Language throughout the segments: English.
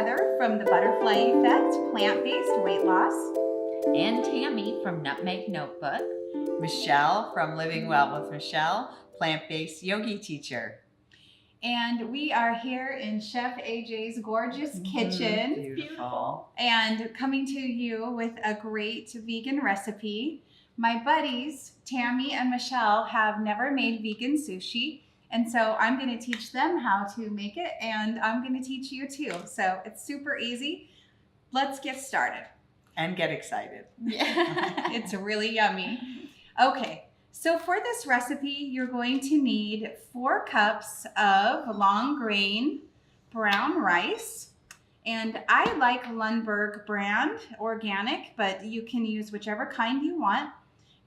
Heather from the Butterfly Effect, plant-based weight loss. And Tami from Nutmeg Notebook. Michelle from Living Well with Michelle, plant-based yogi teacher. And we are here in Chef AJ's gorgeous kitchen. Beautiful. And coming to you with a great vegan recipe. My buddies, Tami and Michelle, have never made vegan sushi. And so I'm going to teach them how to make it, and I'm going to teach you too. So it's super easy. Let's get started. And get excited. Yeah, it's really yummy. Okay, so for this recipe, you're going to need 4 cups of long grain brown rice. And I like Lundberg brand organic, but you can use whichever kind you want.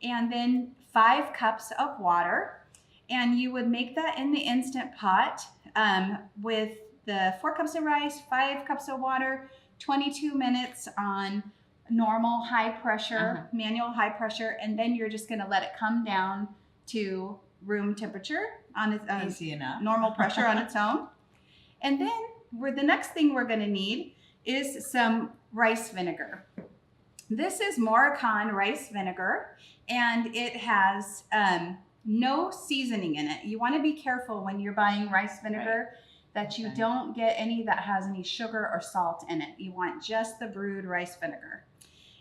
And then 5 cups of water. And you would make that in the Instant Pot with the 4 cups of rice, 5 cups of water, 22 minutes on normal high pressure, manual high pressure, and then you're just going to let it come down to room temperature on its own, easy enough, normal pressure on its own. And then the next thing we're going to need is some rice vinegar. This is Moroccan rice vinegar, and it has no seasoning in it. You want to be careful when you're buying rice vinegar that you don't get any that has any sugar or salt in it. You want just the brewed rice vinegar.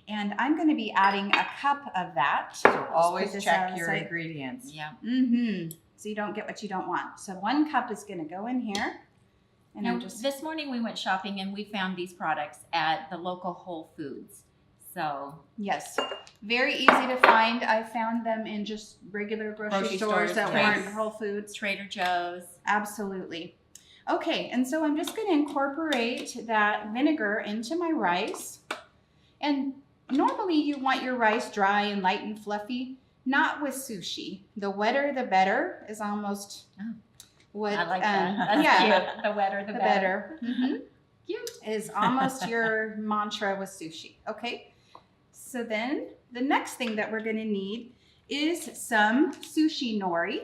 And I'm going to be adding a cup of that. So always check your ingredients. Yeah. So you don't get what you don't want. So 1 cup is going to go in here. And Now, I'm just... This morning we went shopping and we found these products at the local Whole Foods. So yes, very easy to find. I found them in just regular grocery stores that weren't Whole Foods. Trader Joe's. Absolutely. Okay, and so I'm just going to incorporate that vinegar into my rice. And normally you want your rice dry and light and fluffy, not with sushi. The wetter the better is almost what I like that. That's cute. The wetter the better. Cute. Is almost your mantra with sushi. Okay, so then the next thing that we're going to need is some sushi nori.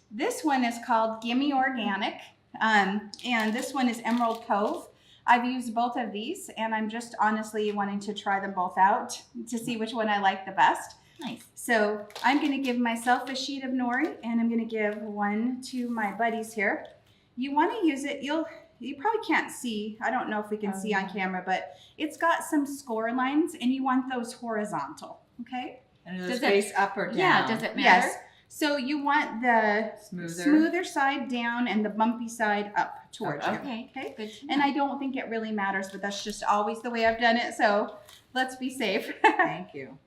This one is called Gimme Organic, and this one is Emerald Cove. I've used both of these, and I'm just honestly wanting to try them both out to see which one I like the best. Nice. So I'm going to give myself a sheet of nori, and I'm going to give one to my buddies here. You want to use it, you probably can't see, I don't know if we can see on camera, but it's got some score lines, and you want those horizontal, okay? And does it face up or down? Yeah, does it matter? Yes. So you want the smoother side down and the bumpy side up towards you. Okay. Good to know. And I don't think it really matters, but that's just always the way I've done it. So let's be safe. Thank you.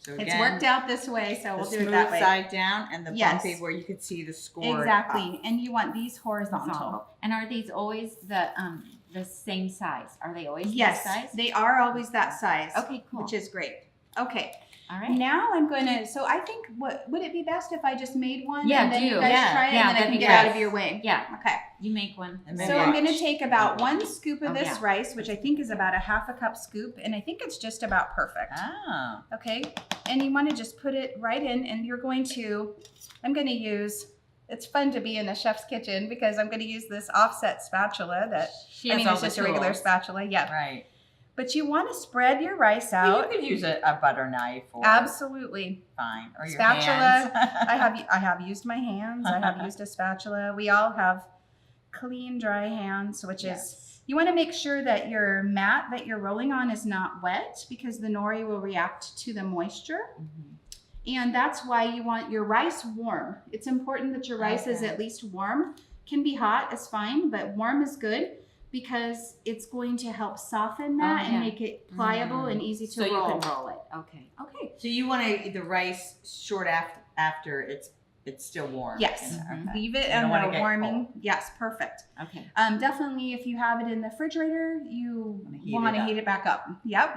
So again, it's worked out this way, so we'll do it that way. The smooth side down and the bumpy where you can see the score. Exactly. Up. And you want these horizontal. And are these always the same size? Are they always yes, this size? They are always that size. Okay, cool. Which is great. Okay. All right. Now I'm going to, so I think, would it be best if I just made one? Yeah, and then do. you guys try it, and then I can get out of your way? Yeah. Okay. You make one. So I'm going to take about 1 scoop of this rice, which I think is about a ½ cup scoop, and I think it's just about perfect. Oh. Okay. And you want to just put it right in, and you're going to, I'm going to use, it's fun to be in a chef's kitchen because I'm going to use this offset spatula that, it's just a regular spatula. Yeah. Right. But you want to spread your rice out. Well, you could use a butter knife. Or absolutely. Fine. Or your spatula. Hands. I have used my hands. I have used a spatula. We all have clean, dry hands, which is, you want to make sure that your mat that you're rolling on is not wet because the nori will react to the moisture. And that's why you want your rice warm. It's important that your rice is at least warm. Can be hot, it's fine, but warm is good, because it's going to help soften that and make it pliable and easy to roll. So you can roll it. Okay. Okay. So you want to the rice short after it's still warm. Yes. Okay. Leave it You don't on wanna the get warming. cold. Yes, perfect. Okay. Definitely if you have it in the refrigerator, you want to it heat it back up. Yep.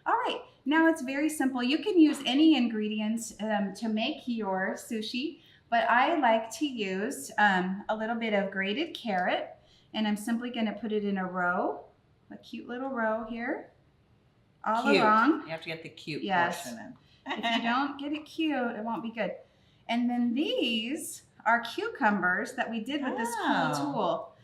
All right. Now it's very simple. You can use any ingredients to make your sushi, but I like to use a little bit of grated carrot. And I'm simply going to put it in a row, a cute little row here, all along. You have to get the cute yes. portion in. If you don't get it cute, it won't be good. And then these are cucumbers that we did with this cool tool.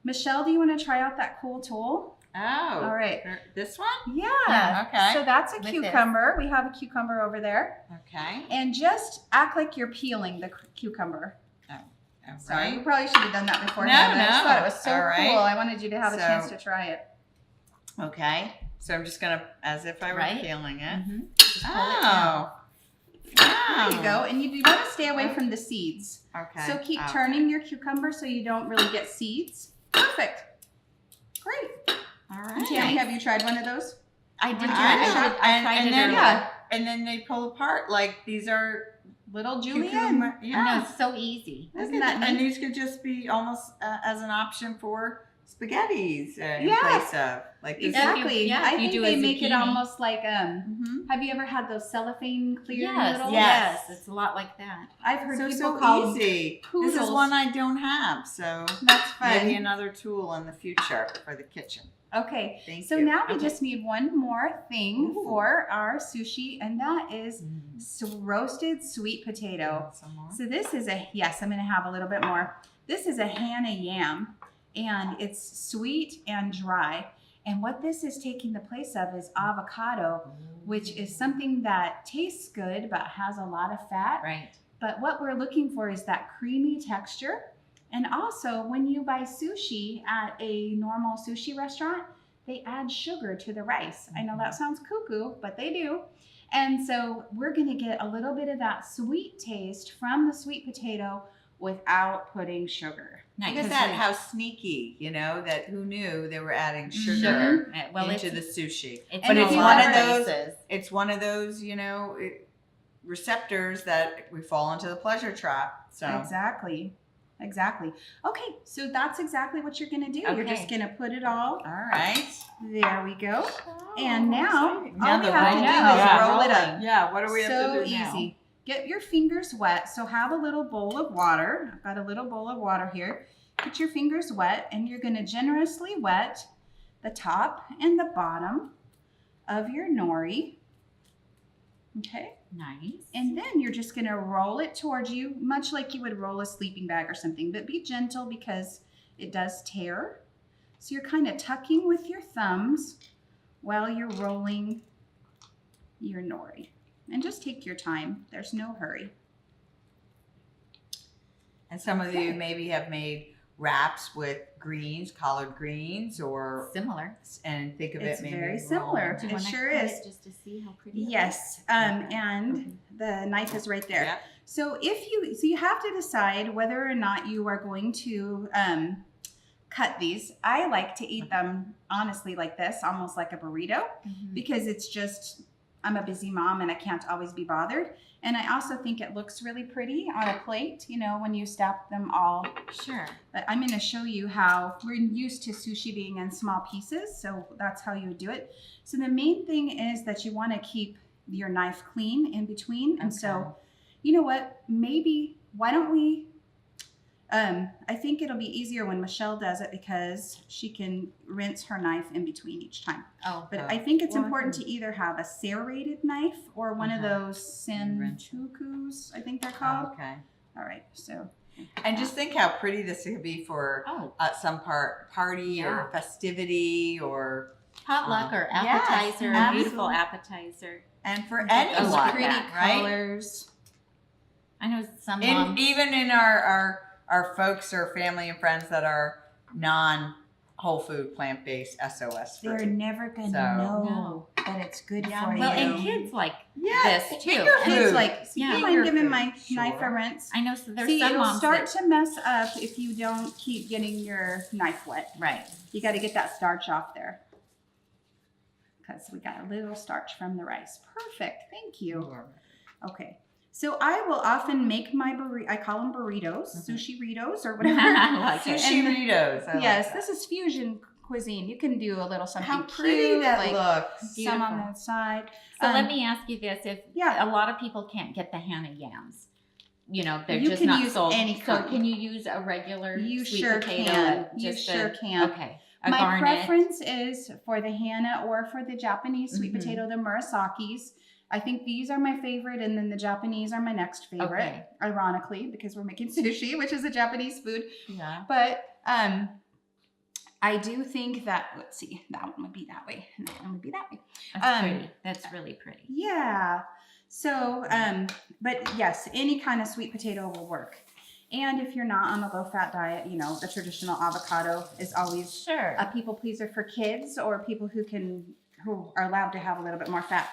Michelle, do you want to try out that cool tool? Oh. All right. This one? Yeah. Okay. So that's a With this. cucumber. We have a cucumber over there. Okay. And just act like you're peeling the cucumber. All Sorry, we right. probably should have done that before. No, I just no. thought it was so All right. cool. I wanted you to have a So- chance to try it. Okay. So I'm just gonna, as if I were Right. peeling it. Mhm. Just pull it down. Oh. Wow. There you go. And you want to stay away from the seeds. Okay. So keep Okay. turning your cucumber so you don't really get seeds. Perfect. Great. All And right. Tami, have you tried one of those? I did. I I tried it then, earlier. Yeah. And then they pull apart like these are Little julienne. cucumber. I know, Yeah. it's so easy. Isn't that And neat? these could just be almost as an option for spaghettis in Yeah. place of like this. Exactly. yeah, I if you think do a they make it zucchini. almost like Mhm. have you ever had those cellophane clear Yes, noodles? Yes. It's a lot like that. I've heard So people call them easy. This is poodles. one I don't have, so That's fun. maybe another tool in the future for the kitchen. Okay. Thank So you. now we Okay. just need one more thing Ooh. for our sushi, and that is Mm. roasted sweet potato. Some more? So this is yes, I'm going to have a little bit more. This is a Hannah yam, and it's sweet and dry. And what this is taking the place of is avocado, which is something that tastes good but has a lot of fat. Right. But what we're looking for is that creamy texture. And also, when you buy sushi at a normal sushi restaurant, they add sugar to the rice. I know that sounds cuckoo, but they do. And so we're going to get a little bit of that sweet taste from the sweet potato without putting sugar. Nice. Look at that, how sneaky, that who knew they were adding sugar Sugar. Well, into it's, the sushi. it's And in if a you lot ever- places. It's one of those, receptors that we fall into the pleasure trap. So Exactly. Okay, so that's exactly what you're going to do. You're Okay. just going to put it all. all right. There we go. And now, all we Now the have to do rolling. is Yeah, roll it up. Yeah, what do we have So to do now? easy. Get your fingers wet. So have a little bowl of water. I've got a little bowl of water here. Get your fingers wet, and you're going to generously wet the top and the bottom of your nori. Okay. Nice. And then you're just going to roll it towards you, much like you would roll a sleeping bag or something, but be gentle because it does tear. So you're kind of tucking with your thumbs while you're rolling your nori. And just take your time. There's no hurry. And some of you Okay. maybe have made wraps with greens, collard greens, or Similar. and think of It's it maybe very rolling. similar. Do you It wanna sure cut is. it just to see how pretty it Yes, and the knife is right there. Yeah. So you have to decide whether or not you are going to cut these. I like to eat them honestly like this, almost like a burrito, Mhm. because it's just, I'm a busy mom and I can't always be bothered. And I also think it looks really pretty on a plate, when you stack them all. Sure. But I'm going to show you how we're used to sushi being in small pieces. So that's how you would do it. So the main thing is that you want to keep your knife clean in between. And so, you know what, why don't we, I think it'll be easier when Michelle does it because she can rinse her knife in between each time. Oh, But Oh. I think it's Well, I important to either have a serrated knife or one of those Wrench. sentukus, I think they're called. Okay. All right, so. And just think how pretty this could be for oh, some party Yeah. or festivity or potluck or yes, appetizer, a beautiful absolutely. appetizer. and for Those anyone, like Pretty that, right? colors. I know some In, moms. even in our folks or family and friends that are non whole food plant based SOS free. They're never gonna So- know No. that it's good Yeah, for well, you. and kids like Yes, this too. finger And food. Kids like, Yeah. you mind Finger giving food, my sure. knife a rinse? I know so there's See, some it'll moms start that, to mess up if you don't keep getting your knife wet. right. You got to get that starch off there because we got a little starch from the rice. Perfect. Thank you. Okay. So I will often make my I call them burritos, sushi burritos or whatever. I like it. Sushi And- burritos. I like Yes, that. this is fusion cuisine. You can do a little something How pretty cute, that like looks. some on Beautiful. the side. So let Um, me ask you this: if Yeah. a lot of people can't get the Hannah yams, they're You just can not use sold. any so kind. can you use a regular You sweet sure potato? can. You Just sure can. Okay. A My garnet. preference is for the Hannah or for the Japanese sweet Mhm. potato, the Murasakis. I think these are my favorite, and then the Japanese are my next favorite, Okay. ironically, because we're making sushi, which is a Japanese food. Yeah. But I do think that, let's see, that one would be that way, and that one would be that way. That's pretty. That's really pretty. Yeah. So, but yes, any kind of sweet potato will work. And if you're not on a low-fat diet, you know, the traditional avocado is always Sure. a people pleaser for kids or people who are allowed to have a little bit more fat.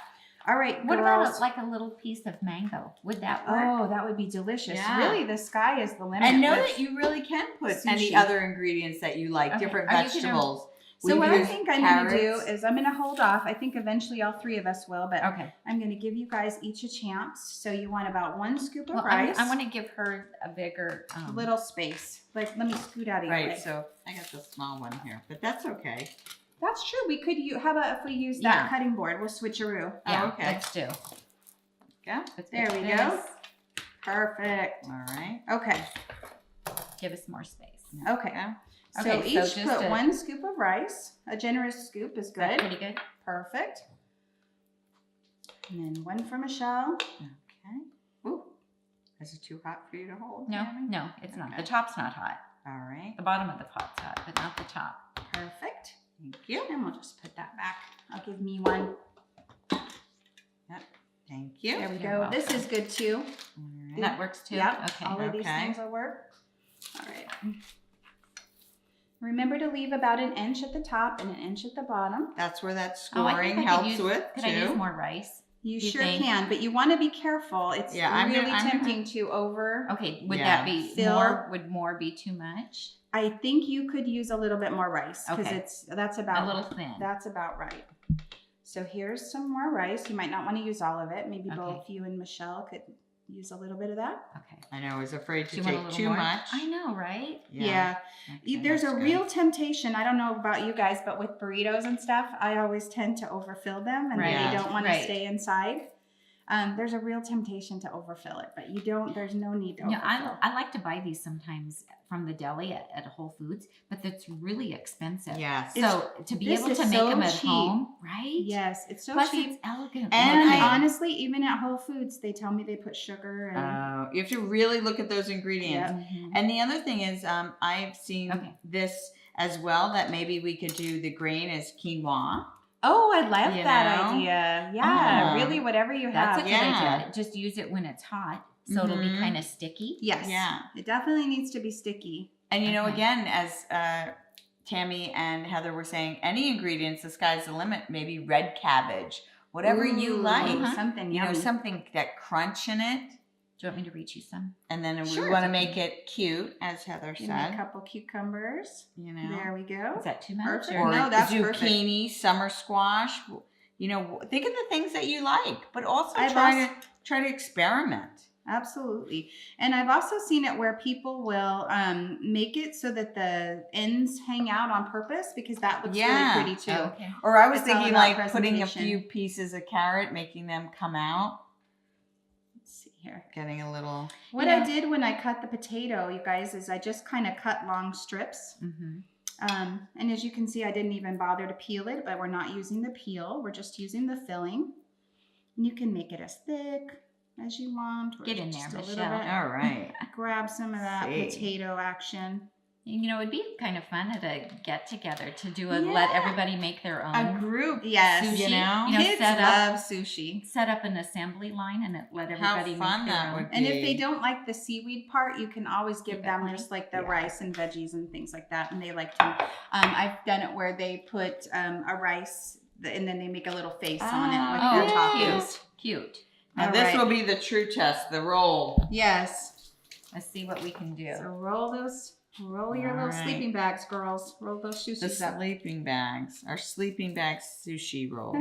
All right, What girls. about like a little piece of mango? Would that work? Oh, that would be delicious. Yeah. Really, the sky is the limit. And know with- that you really can put any sushi. other ingredients that you like, Okay. different Are you gonna- vegetables. So We've what I used think I'm going to do carrots. is I'm going to hold off. I think eventually all three of us will, but Okay. I'm going to give you guys each a chance. So you want about 1 scoop of Well, rice. I want to give her a bigger. A little space. Like, let me scoot out of your Right, way. so I got the small one here, but that's okay. That's true. We could use, how about if we use that Yeah. cutting board? We'll switcheroo. Yeah. okay. Let's do. Yeah. Let's There put we this. go. Perfect. All right. Okay. Give us more space. Okay. Yeah. So Okay, so each just put a- 1 scoop of rice. A generous scoop is Is that good. pretty good. Perfect. And then 1 for Michelle. Okay. Ooh. Is it too hot for you to hold? No, Tammy? no, it's not. Okay. The top's not hot. All right. The bottom of the pot's hot, but not the top. Perfect. Thank you. And we'll just put that back. I'll give me 1. Thank you. There we You're go. welcome. This is good too. All right. That works too. Yep. Okay. All of these Okay. things will work. All right. Remember to leave about 1 inch at the top and 1 inch at the bottom. That's where that Oh, I scoring think I could helps use, with Could too. I use more rice? You You sure think? can, but you want to be careful. It's Yeah, I'm really gonna- tempting to over. Okay. Would Yeah. that be Fill- more? Would more be too much? I think you could use a little bit more rice because Okay. that's A about little thin. that's about right. So here's some more rice. You might not want to use all of it. Maybe Okay. both you and Michelle could use a little bit of that. Okay. I know I was afraid Do to you want a take little too more? much. I know, right? Yeah. Okay, There's a that's good. real temptation. I don't know about you guys, but with burritos and stuff, I always tend to overfill them and Right. then they don't want to Right. stay inside. There's a real temptation to overfill it, but you don't. There's no need to Yeah, overfill. I like to buy these sometimes from the deli at Whole Foods, but that's really expensive. Yes. So to be this able is to make so them at cheap. home, right? Yes, it's so Plus, cheap. it's elegant. And looking. honestly, even at Whole Foods, they tell me they put sugar and. You have to really look at those ingredients. Yep. And the other thing is, I've seen Okay. this as well, that maybe we could do the grain as quinoa. Oh, I love You that know? idea. Yeah, Uh-huh. really, whatever you That's a have. good Yeah. idea. Just use it when it's hot, so it'll be Mhm. kind of sticky. Yes. Yeah. It definitely needs to be sticky. And you know, Okay. again, as Tammy and Heather were saying, any ingredients, the sky's the limit. Maybe red cabbage, whatever you Ooh, like. Uh-huh. Something You know, yummy. something that crunch in it. Do you want me to reach you some? And then Sure. we want to make it cute, as Heather Give me a said. couple cucumbers. You know, There we go. Is that too much? Perfect. Or or No, that's zucchini, summer squash. You know, think of the things that you like, but also I've try to experiment. Absolutely. And I've also seen it where people will make it so that the ends hang out on purpose because that looks Yeah. really pretty too. Oh, okay. Or I was It's all thinking about like putting a presentation. few pieces of carrot, making them come out, Let's see here. getting a little. What Yeah. I did when I cut the potato, you guys, is I just kind of cut long strips. Mm-hmm. And as you can see, I didn't even bother to peel it, but we're not using the peel. We're just using the filling. And you can make it as thick as you want. Or Get in just there, a little Michelle. bit. All right. Grab some of that See. potato action. You know, it'd be kind of fun at a get together to do let Yeah. everybody make their own A group, yes. sushi. You know? Kids set love sushi. up an assembly line and let How everybody fun make their that own. would And if be. they don't like the seaweed part, you can always give Keep that them one. just like the Yeah. rice and veggies and things like that. And they like to. I've done it where they put a rice and then they make a little face on it with Oh, their Yay. toppings. cute. Now All this right. will be the true test, the roll. Yes. Let's see what we can do. So roll your All little right. sleeping bags, girls. Roll those The sushis up. sleeping bags, our sleeping bag sushi roll.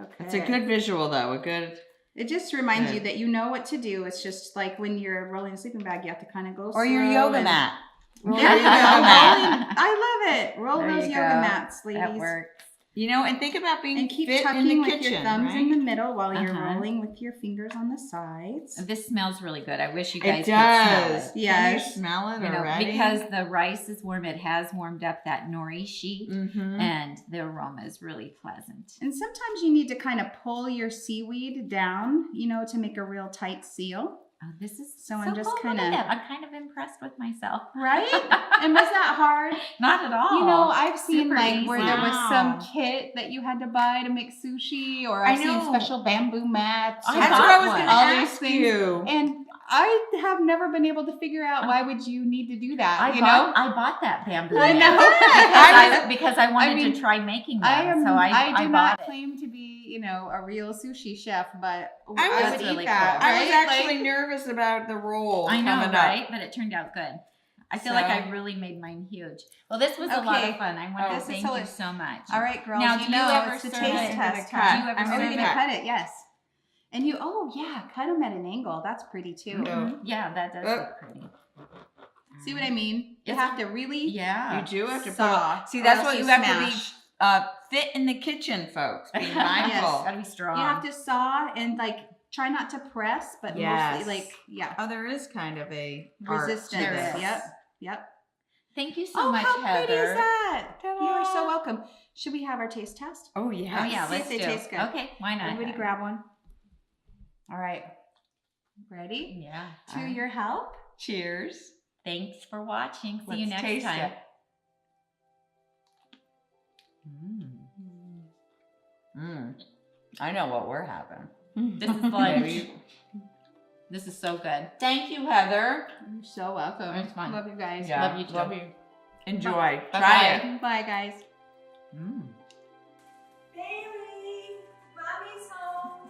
Okay. It's a good visual though, a good. It just reminds you Good. that you know what to do. It's just like when you're rolling a sleeping bag, you have to kind of go Or your slow yoga and- mat. Roll There your you yoga go. mat. I love it. Roll There those you yoga go. mats, ladies. That works. You know, and think about being And keep fit in tucking the with kitchen, your thumbs right? in the middle while you're Uh-huh. rolling with your fingers on the sides. This smells really good. I wish you It guys could smell does. it. Can you Yes. smell it You know, already? because the rice is warm, it has warmed up that nori sheet, Mhm. and the aroma is really pleasant. And sometimes you need to kind of pull your seaweed down, to make a real tight seal. Oh, this is So so I'm just cool. Look at kinda- that. I'm kind of impressed with myself. Right? And was that hard? Not at all. You know, I've seen Super like where there was easy. some Wow. kit that you had to buy to make sushi, or I I've seen know. special bamboo mats. I or- That's got what I was one. going to All these ask things. you. And I have never been able to figure out why would you need to do that. I you bought, know? I bought that bamboo I mat know. because I wanted mean, to try making them. I am. so I do bought not it. claim to be, a real sushi chef, but I I was would really eat that. cool. I was right? actually Like, nervous about the roll I know, coming right? But it turned out good. I feel like So- I really made mine huge. Well, this was a lot Okay. of fun. I want Oh, to this is thank so- you so much. all right, girls. Now, do you ever it's the serve taste it in test. cut? Do you ever I'm Oh, serve you're it? gonna cut it, yes. And you, cut them at an angle. That's pretty too. No. Mhm. Yeah, that does look pretty. See what I mean? You It's- have to really Yeah. You do have to saw. See, or that's else what you have smash. to be fit in the kitchen, folks. Be mindful. Gotta be strong. You have to saw and try not to press, but Yes. mostly Oh, there is kind of a art to resistance. There this. is. Yep. Thank you so Oh, much, how Heather. pretty is that? Ta-da. You are so welcome. Should we have our taste test? Oh, yeah. Oh yeah, See let's if they do. taste good. Okay, why not? Everybody grab one. All right. Ready? Yeah. To your help. Cheers. Thanks for watching. See you Let's next taste time. it. I know what we're having. This is lunch. This is so good. Thank you, Heather. You're so welcome. It's fun. Love you guys. Yeah, Love you too. Love you. Enjoy. Bye-bye. Try it. Bye, guys. Bailey, mommy's home.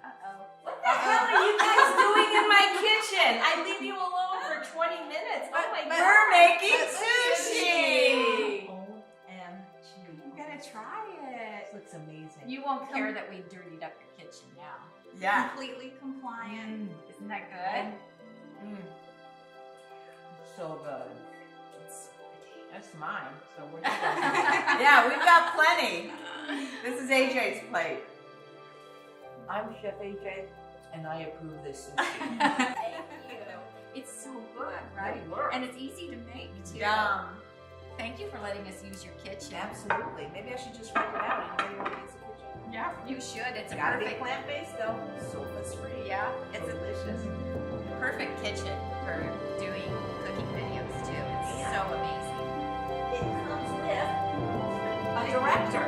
Uh-oh. What the hell are you guys doing in my kitchen? I leave you alone for 20 minutes. Oh my god. We're making But sushi. OMG. You gotta try it. This looks amazing. You won't care that we dirtied up your kitchen now. Yeah. Completely compliant. Isn't that good? So good. That's mine. So we're Yeah, we've got plenty. This is AJ's plate. I'm Chef AJ, and I approve this sushi. Thank you. It's so good, right? Good work. And it's easy to make too. Yum. Thank you for letting us use your kitchen. Absolutely. Maybe I should just rent it out. Anybody want to use the kitchen? Yeah, you should. It's a Gotta be perfect. plant-based though. Sulfa's free. Yeah, It's delicious. perfect kitchen for doing cooking videos too. It's so amazing. It comes with a director.